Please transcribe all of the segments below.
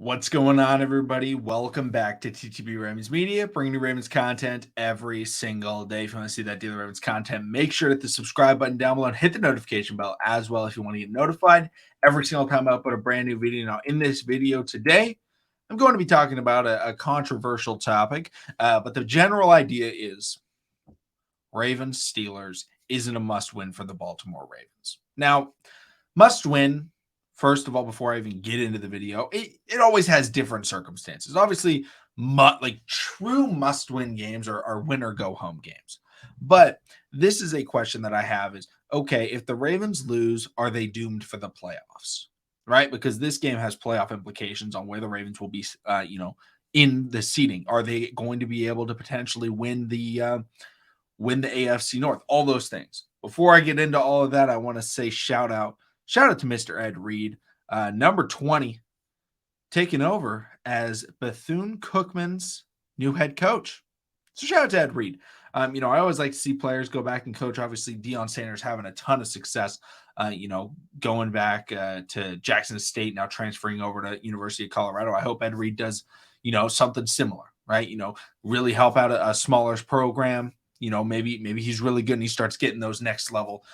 What's going on, everybody? Welcome back to TTB Ravens Media, bringing you Ravens content every single day. If you want to see that daily Ravens content, make sure to hit the subscribe button down below and hit the notification bell as well if you want to get notified every single time I upload a brand new video. Now, in this video today, I'm going to be talking about a controversial topic, but the general idea is Ravens Steelers isn't a must win for the Baltimore Ravens. Now, must win, first of all, before I even get into the video, it always has different circumstances. Obviously, true must win games are win or go home games. But this is a question that I have is, okay, if the Ravens lose, are they doomed for the playoffs? Right? Because this game has playoff implications on where the Ravens will be, in the seating. Are they going to be able to potentially win the AFC North? All those things. Before I get into all of that, I want to say shout out to Mr. Ed Reed, number 20, taking over as Bethune-Cookman's new head coach. So shout out to Ed Reed. I always like to see players go back and coach. Obviously, Deion Sanders having a ton of success, going back to Jackson State, now transferring over to University of Colorado. I hope Ed Reed does, something similar, right? Really help out a smaller program. Maybe he's really good and he starts getting those next level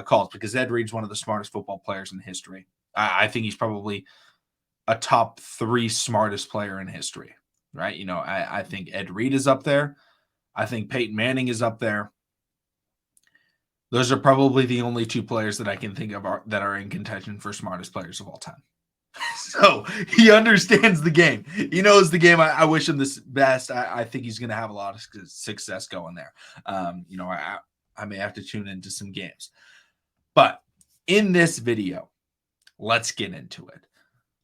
calls, because Ed Reed's one of the smartest football players in history. I think he's probably a top 3 smartest player in history, right? I think Ed Reed is up there. I think Peyton Manning is up there. Those are probably the only 2 players that I can think of that are in contention for smartest players of all time. So he understands the game. He knows the game. I wish him the best. I think he's going to have a lot of success going there. I may have to tune into some games. But in this video, let's get into it.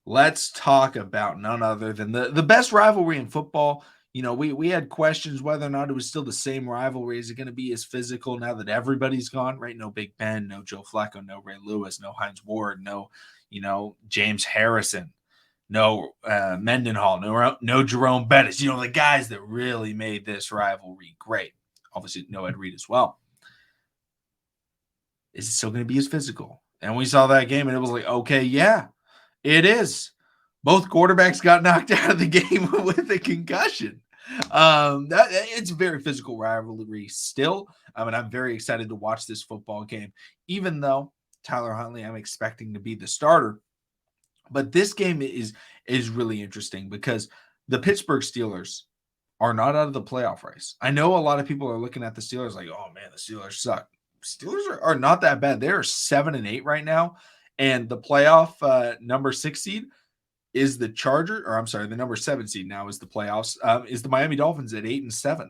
Let's talk about none other than the best rivalry in football. We had questions whether or not it was still the same rivalry. Is it going to be as physical now that everybody's gone, right? No Big Ben, no Joe Flacco, no Ray Lewis, no Hines Ward, no James Harrison, no Mendenhall, no Jerome Bettis, the guys that really made this rivalry great. Obviously, no Ed Reed as well. Is it still going to be as physical? And we saw that game and it was like, okay, yeah, it is. Both quarterbacks got knocked out of the game with a concussion. It's a very physical rivalry still. I'm very excited to watch this football game, even though Tyler Huntley, I'm expecting to be the starter. But this game is really interesting because the Pittsburgh Steelers are not out of the playoff race. I know a lot of people are looking at the Steelers like, oh man, the Steelers suck. Steelers are not that bad. They're 7-8 right now. And the playoff number 6 seed is the the number 7 seed now is the playoffs, is the Miami Dolphins at 8-7.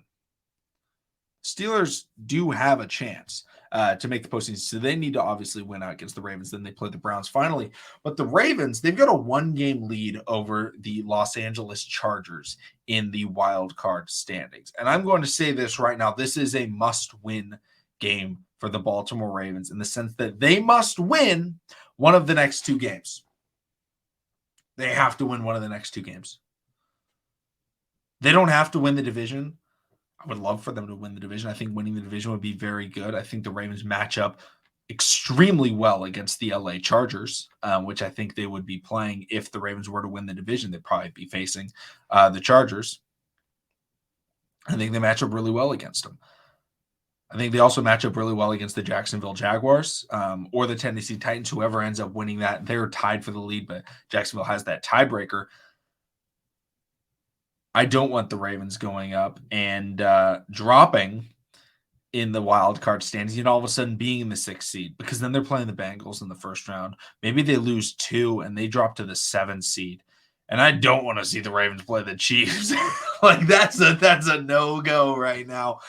Steelers do have a chance to make the postseason, so they need to obviously win out against the Ravens. Then they play the Browns finally. But the Ravens, they've got a 1-game lead over the Los Angeles Chargers in the wild card standings. And I'm going to say this right now. This is a must-win game for the Baltimore Ravens in the sense that they must win one of the next 2 games. They have to win one of the next 2 games. They don't have to win the division. I would love for them to win the division. I think winning the division would be very good. I think the Ravens match up extremely well against the LA Chargers, which I think they would be playing if the Ravens were to win the division. They'd probably be facing the Chargers. I think they match up really well against them. I think they also match up really well against the Jacksonville Jaguars or the Tennessee Titans. Whoever ends up winning that, they're tied for the lead, but Jacksonville has that tiebreaker. I don't want the Ravens going up and dropping in the wild card standings and all of a sudden being in the 6th seed, because then they're playing the Bengals in the first round. Maybe they lose 2 and they drop to the 7th seed. And I don't want to see the Ravens play the Chiefs. That's a no-go right now.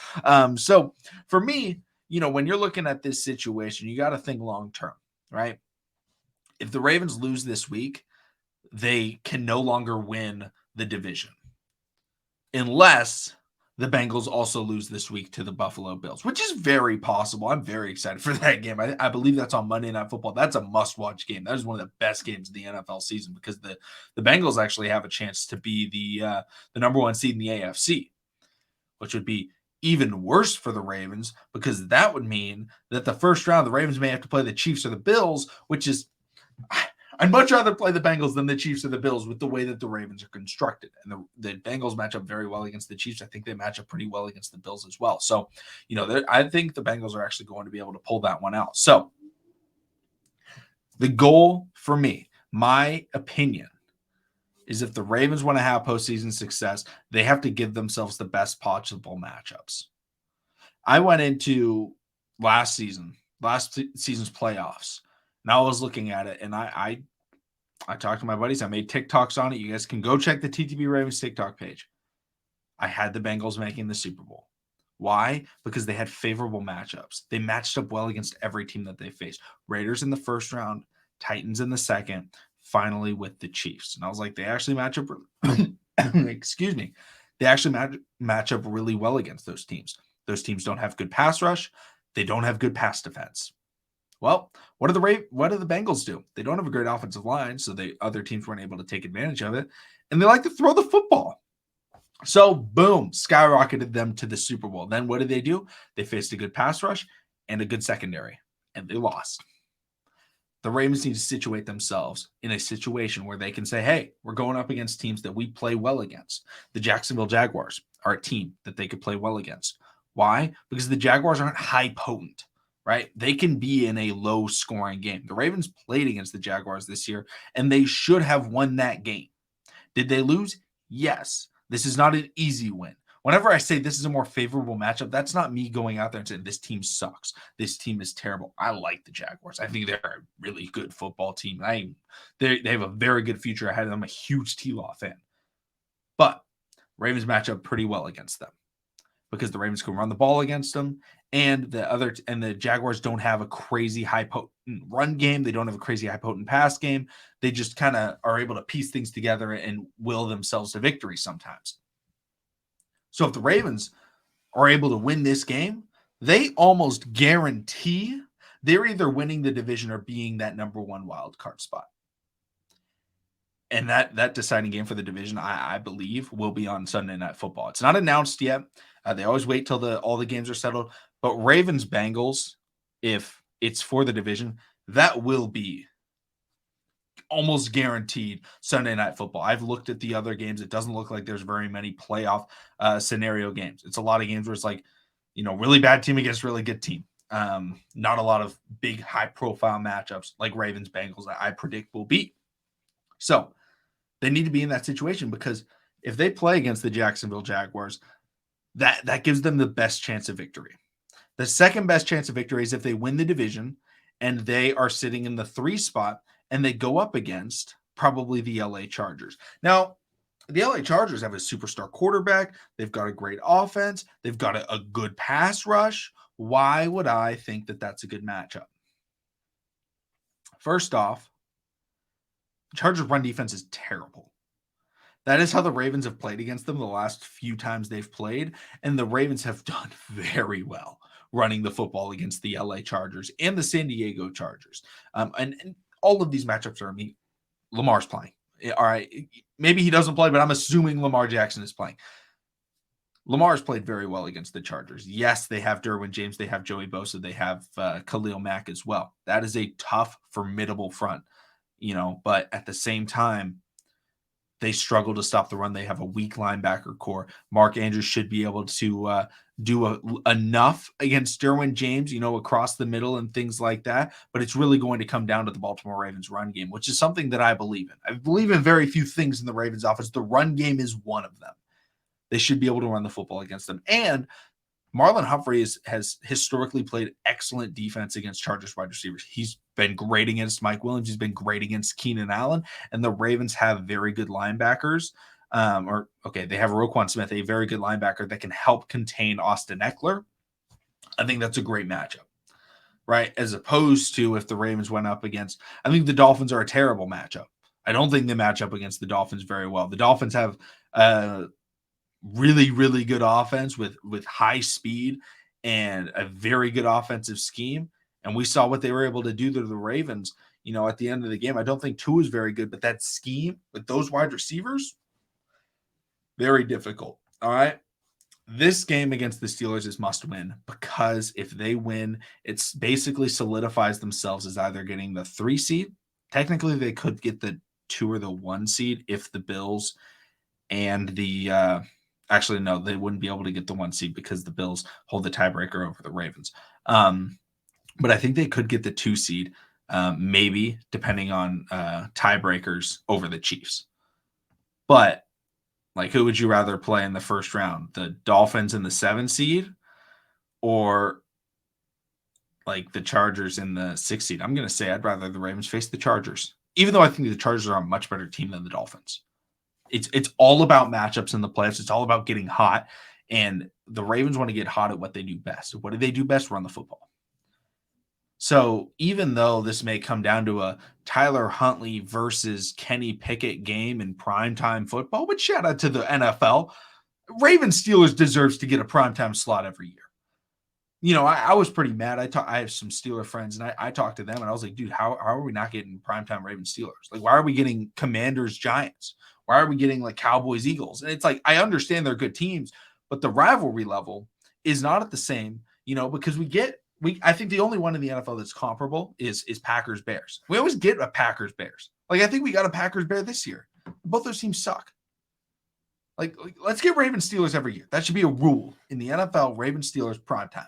So for me, when you're looking at this situation, you got to think long-term, right? If the Ravens lose this week, they can no longer win the division unless the Bengals also lose this week to the Buffalo Bills, which is very possible. I'm very excited for that game. I believe that's on Monday Night Football. That's a must-watch game. That is one of the best games of the NFL season because the Bengals actually have a chance to be the number 1 seed in the AFC, which would be even worse for the Ravens because that would mean that the first round, the Ravens may have to play the Chiefs or the Bills, which is I'd much rather play the Bengals than the Chiefs or the Bills with the way that the Ravens are constructed. And the Bengals match up very well against the Chiefs. I think they match up pretty well against the Bills as well. So, I think the Bengals are actually going to be able to pull that one out. So, the goal for me, my opinion, is if the Ravens want to have postseason success, they have to give themselves the best possible matchups. I went into last season's playoffs, and I was looking at it, and I talked to my buddies. I made TikToks on it. You guys can go check the TTB Ravens TikTok page. I had the Bengals making the Super Bowl. Why? Because they had favorable matchups. They matched up well against every team that they faced. Raiders in the first round, Titans in the second, finally with the Chiefs. And I was like, they actually match up. Excuse me. They actually match up really well against those teams. Those teams don't have good pass rush. They don't have good pass defense. Well, what do the Bengals do? They don't have a great offensive line, so other teams weren't able to take advantage of it, and they like to throw the football. So, boom, skyrocketed them to the Super Bowl. Then what did they do? They faced a good pass rush and a good secondary, and they lost. The Ravens need to situate themselves in a situation where they can say, hey, we're going up against teams that we play well against. The Jacksonville Jaguars are a team that they could play well against. Why? Because the Jaguars aren't high potent, right? They can be in a low scoring game. The Ravens played against the Jaguars this year, and they should have won that game. Did they lose? Yes. This is not an easy win. Whenever I say this is a more favorable matchup, that's not me going out there and saying this team sucks. This team is terrible. I like the Jaguars. I think they're a really good football team. They have a very good future ahead of them. I'm a huge T-Law fan. But Ravens match up pretty well against them because the Ravens can run the ball against them, and the Jaguars don't have a crazy high potent run game. They don't have a crazy high potent pass game. They just kind of are able to piece things together and will themselves to victory sometimes. So if the Ravens are able to win this game, they almost guarantee they're either winning the division or being that number one wild card spot. And that deciding game for the division, I believe, will be on Sunday Night Football. It's not announced yet. They always wait till all the games are settled. But Ravens-Bengals, if it's for the division, that will be almost guaranteed Sunday Night Football. I've looked at the other games. It doesn't look like there's very many playoff scenario games. It's a lot of games where it's like, really bad team against really good team. Not a lot of big high-profile matchups like Ravens-Bengals that I predict will be. So they need to be in that situation because if they play against the Jacksonville Jaguars, that gives them the best chance of victory. The second best chance of victory is if they win the division and they are sitting in the 3 spot and they go up against probably the LA Chargers. Now, the LA Chargers have a superstar quarterback. They've got a great offense. They've got a good pass rush. Why would I think that that's a good matchup? First off, the Chargers' run defense is terrible. That is how the Ravens have played against them the last few times they've played, and the Ravens have done very well running the football against the LA Chargers and the San Diego Chargers. And all of these matchups are, Lamar's playing. All right, maybe he doesn't play, but I'm assuming Lamar Jackson is playing. Lamar's played very well against the Chargers. Yes, they have Derwin James, they have Joey Bosa, they have Khalil Mack as well. That is a tough, formidable front, but at the same time, they struggle to stop the run. They have a weak linebacker core. Mark Andrews should be able to do enough against Derwin James, across the middle and things like that. But it's really going to come down to the Baltimore Ravens run game, which is something that I believe in. I believe in very few things in the Ravens offense. The run game is one of them. They should be able to run the football against them. And Marlon Humphrey has historically played excellent defense against Chargers wide receivers. He's been great against Mike Williams. He's been great against Keenan Allen. And the Ravens have very good linebackers. They have Roquan Smith, a very good linebacker that can help contain Austin Eckler. I think that's a great matchup, right? As opposed to if the Ravens went up against, I think the Dolphins are a terrible matchup. I don't think they match up against the Dolphins very well. The Dolphins have really, really good offense with high speed and a very good offensive scheme. And we saw what they were able to do to the Ravens, at the end of the game. I don't think Tua is very good, but that scheme with those wide receivers, very difficult. All right. This game against the Steelers is must win because if they win, it basically solidifies themselves as either getting the 3 seed technically they could get the 2 or the 1 seed if the Bills and the actually no, they wouldn't be able to get the 1 seed because the Bills hold the tiebreaker over the Ravens. But I think they could get the 2 seed, maybe depending on tiebreakers over the Chiefs. But like, who would you rather play in the first round? The Dolphins in the 7 seed, or like the Chargers in the 6 seed? I'm going to say I'd rather the Ravens face the Chargers, even though I think the Chargers are a much better team than the Dolphins. It's all about matchups in the playoffs. It's all about getting hot, and the Ravens want to get hot at what they do best. What do they do best? Run the football. So even though this may come down to a Tyler Huntley versus Kenny Pickett game in primetime football, which shout out to the NFL, Ravens Steelers deserves to get a primetime slot every year. You know, I was pretty mad. I have some Steeler friends, and I talked to them, and I was like, dude, how are we not getting primetime Ravens Steelers? Like, why are we getting Commanders Giants? Why are we getting like Cowboys Eagles? And it's like, I understand they're good teams, but the rivalry level is not at the same, you know, because I think the only one in the NFL that's comparable is Packers Bears. We always get a Packers Bears. Like, I think we got a Packers Bear this year. Both those teams suck. Like let's get Ravens Steelers every year. That should be a rule in the NFL. Ravens Steelers primetime.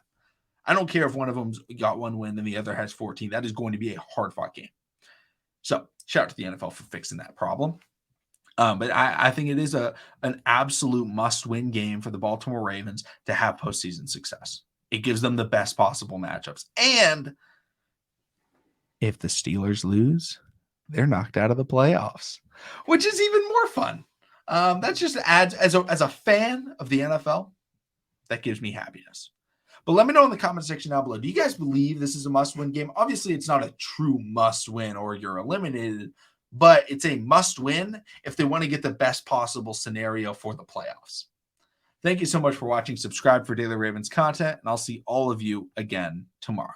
I don't care if one of them's got 1 win and the other has 14. That is going to be a hard-fought game. So shout out to the NFL for fixing that problem. But I think it is an absolute must-win game for the Baltimore Ravens to have postseason success. It gives them the best possible matchups. And if the Steelers lose, they're knocked out of the playoffs, which is even more fun. That just adds, as a fan of the NFL, that gives me happiness. But let me know in the comment section down below. Do you guys believe this is a must-win game? Obviously, it's not a true must-win or you're eliminated, but it's a must-win if they want to get the best possible scenario for the playoffs. Thank you so much for watching. Subscribe for daily Ravens content, and I'll see all of you again tomorrow.